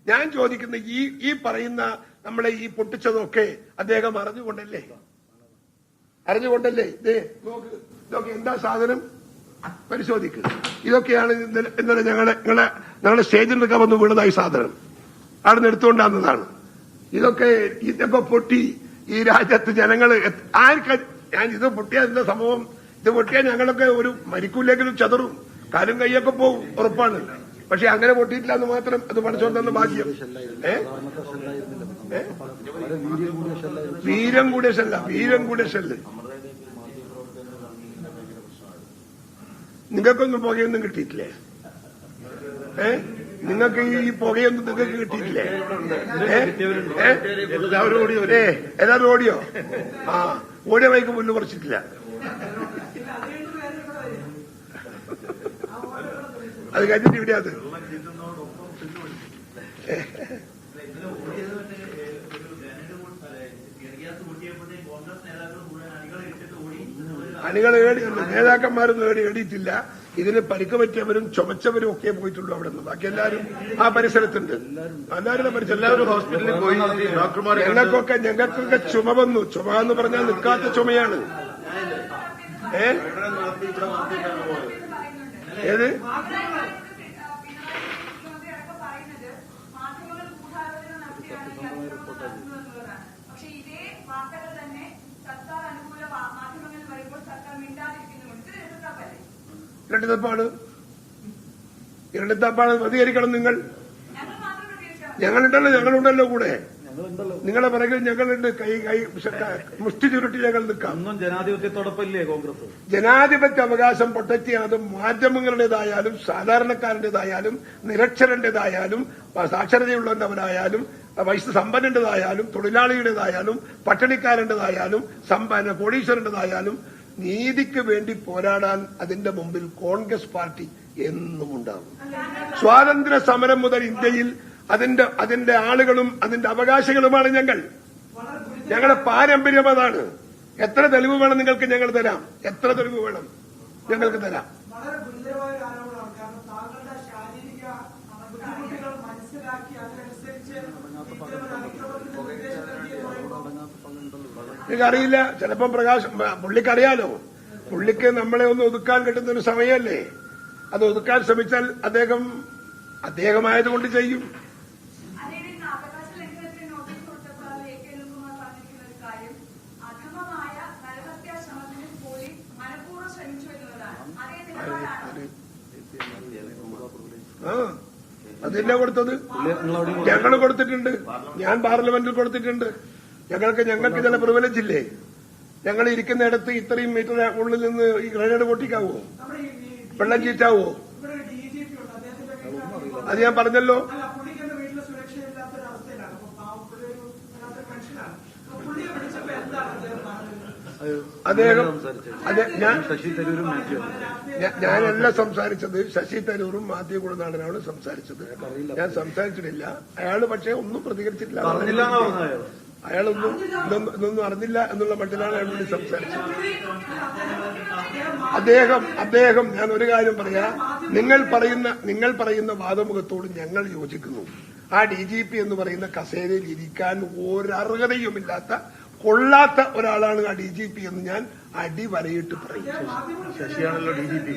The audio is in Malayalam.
ഞാൻ ചോദിക്കുന്ന ഈ പറയുന്ന നമ്മളെ ഈ പൊട്ടിച്ചതൊക്കെ അദ്ദേഹം അറിഞ്ഞുകൊണ്ടല്ലേ ഇതേ നോക്ക് എന്താ സാധനം പരിശോധിക്കുക. ഇതൊക്കെയാണ് ഇന്നലെ ഞങ്ങളുടെ സ്റ്റേജിൽ നിൽക്കാൻ വന്ന് വീണതായി സാധനം അവിടെ നിന്ന് എടുത്തുകൊണ്ടാകുന്നതാണ്. ഇതൊക്കെ പൊട്ടി ഈ രാജ്യത്ത് ജനങ്ങൾ ഞാൻ ഇത് പൊട്ടിയതിന്റെ സംഭവം ഇത് പൊട്ടിയാൽ ഞങ്ങളൊക്കെ ഒരു മരിക്കൂല്ലെങ്കിലും ചതറും കാലും കൈയൊക്കെ പോവും ഉറപ്പാണ്. പക്ഷെ അങ്ങനെ പൊട്ടിയിട്ടില്ല എന്ന് മാത്രം അത് പഠിച്ചോണ്ട് തന്ന ഭാഗ്യം. വീരം കൂടിയ ഷെല്ല് നിങ്ങൾക്കൊന്നും പുകയൊന്നും കിട്ടിയിട്ടില്ലേ? നിങ്ങൾക്ക് ഈ പുകയൊന്നും നിങ്ങൾക്ക് കിട്ടിയിട്ടില്ലേ? എല്ലാവരും ഓടിയോ? ഓടിയ വഴിക്ക് പുല്ല് പറിച്ചിട്ടില്ല. അത് കഴിഞ്ഞിട്ട് ഇവിടെ അത് അണികൾ നേതാക്കന്മാരൊന്നും ഏടിയിട്ടില്ല. ഇതിന് പരിക്ക് പറ്റിയവരും ചുമച്ചവരും ഒക്കെ പോയിട്ടുള്ളൂ അവിടെ നിന്ന്. ബാക്കി എല്ലാവരും ആ പരിസരത്തുണ്ട്. എല്ലാവരും ഹോസ്പിറ്റലിൽ പോയി. ഞങ്ങൾക്കൊക്കെ ചുമ വന്നു. ചുമ എന്ന് പറഞ്ഞാൽ നിൽക്കാത്ത ചുമയാണ്. ഏത് ഇരട്ടിത്തപ്പാണ്. പ്രതികരിക്കണം നിങ്ങൾ. ഞങ്ങളുണ്ടല്ലോ കൂടെ. നിങ്ങളെ പിറകിൽ ഞങ്ങളുണ്ട്. കൈ മുഷ്ടി ചുരുട്ടി ഞങ്ങൾ നിൽക്കാം. ജനാധിപത്യത്തോടൊപ്പമല്ലേ കോൺഗ്രസ്? ജനാധിപത്യ അവകാശം പ്രൊട്ടക്ട് ചെയ്യാതെ മാധ്യമങ്ങളുടേതായാലും സാധാരണക്കാരന്റേതായാലും നിരക്ഷരന്റേതായാലും സാക്ഷരതയുള്ളവരായാലും വയസ്സ് സമ്പന്നന്റേതായാലും തൊഴിലാളിയുടേതായാലും പട്ടിണിക്കാരന്റേതായാലും കോടീശ്വരന്റേതായാലും നീതിക്ക് വേണ്ടി പോരാടാൻ അതിന്റെ മുമ്പിൽ കോൺഗ്രസ് പാർട്ടി എന്നും ഉണ്ടാകും. സ്വാതന്ത്ര്യ സമരം മുതൽ ഇന്ത്യയിൽ അതിന്റെ ആളുകളും അതിന്റെ അവകാശികളുമാണ് ഞങ്ങൾ. ഞങ്ങളുടെ പാരമ്പര്യം അതാണ്. എത്ര തെളിവ് വേണം നിങ്ങൾക്ക്? ഞങ്ങൾ തരാം. എത്ര തെളിവ് വേണം ഞങ്ങൾക്ക് തരാം. എനിക്കറിയില്ല. ചിലപ്പം പുള്ളിക്കറിയാലോ. പുള്ളിക്ക് നമ്മളെ ഒന്ന് ഒതുക്കാൻ കിട്ടുന്ന ഒരു സമയമല്ലേ. അത് ഒതുക്കാൻ ശ്രമിച്ചാൽ അദ്ദേഹമായതുകൊണ്ട് ചെയ്യും. അതില്ല കൊടുത്തത്. ഞങ്ങൾ കൊടുത്തിട്ടുണ്ട്. ഞാൻ പാർലമെന്റിൽ കൊടുത്തിട്ടുണ്ട്. ഞങ്ങൾക്ക് ചില പ്രിവിലേജ് ഇല്ലേ? ഞങ്ങൾ ഇരിക്കുന്നിടത്ത് ഇത്രയും മീറ്റർ ഉള്ളിൽ നിന്ന് ഈ ഗ്രനേഡ് പൊട്ടിക്കാവോ? വെള്ളം ചീറ്റാവോ? അത് ഞാൻ പറഞ്ഞല്ലോ. ഞാനല്ല സംസാരിച്ചത്. ശശി തരൂരും മാത്യു കുഴനാടനാണ് സംസാരിച്ചത്. ഞാൻ സംസാരിച്ചിട്ടില്ല. അയാള് പക്ഷേ ഒന്നും പ്രതികരിച്ചിട്ടില്ല. അയാളൊന്നും ഇതൊന്നും അറിഞ്ഞില്ല എന്നുള്ള മട്ടിലാണ് അയാൾ വേണ്ടി സംസാരിച്ചത്. അദ്ദേഹം ഞാൻ ഒരു കാര്യം പറയാം. നിങ്ങൾ പറയുന്ന വാദമുഖത്തോട് ഞങ്ങൾ യോജിക്കുന്നു. ആ DGP എന്ന് പറയുന്ന കസേരയിൽ ഇരിക്കാൻ ഒരർഹതയുമില്ലാത്ത കൊള്ളാത്ത ഒരാളാണ് ആ DGP എന്ന് ഞാൻ അടിവരയിട്ട് പറയും. ശശിയാണല്ലോ DGP.